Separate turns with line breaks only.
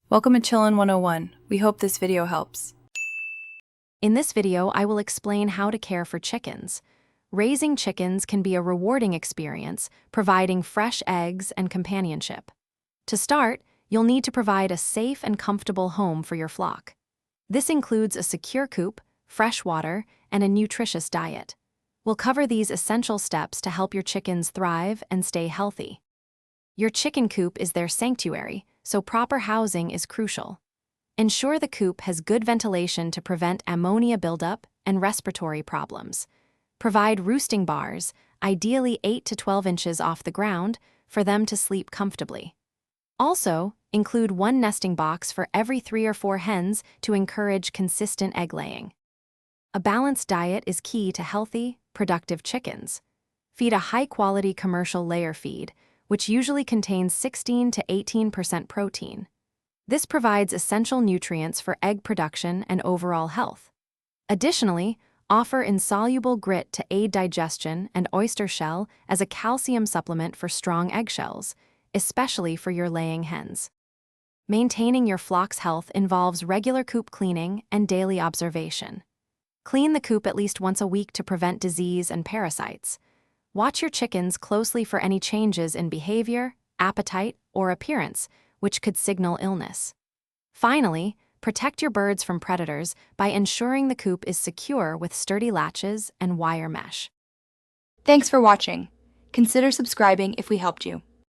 Welcome to Chillin' 101. We hope this video helps.
In this video, I will explain how to care for chickens. Raising chickens can be a rewarding experience, providing fresh eggs and companionship. To start, you'll need to provide a safe and comfortable home for your flock. This includes a secure coop, fresh water, and a nutritious diet. We'll cover these essential steps to help your chickens thrive and stay healthy. Your chicken coop is their sanctuary, so proper housing is crucial. Ensure the coop has good ventilation to prevent ammonia buildup and respiratory problems. Provide roosting bars, ideally 8 to 12 inches off the ground, for them to sleep comfortably. Also, include one nesting box for every 3 or 4 hens to encourage consistent egg laying. A balanced diet is key to healthy, productive chickens. Feed a high-quality commercial layer feed, which usually contains 16 to 18% protein. This provides essential nutrients for egg production and overall health. Additionally, offer insoluble grit to aid digestion and oyster shell as a calcium supplement for strong eggshells, especially for your laying hens. Maintaining your flock's health involves regular coop cleaning and daily observation. Clean the coop at least once a week to prevent disease and parasites. Watch your chickens closely for any changes in behavior, appetite, or appearance, which could signal illness. Finally, protect your birds from predators by ensuring the coop is secure with sturdy latches and wire mesh.
Thanks for watching. Consider subscribing if we helped you.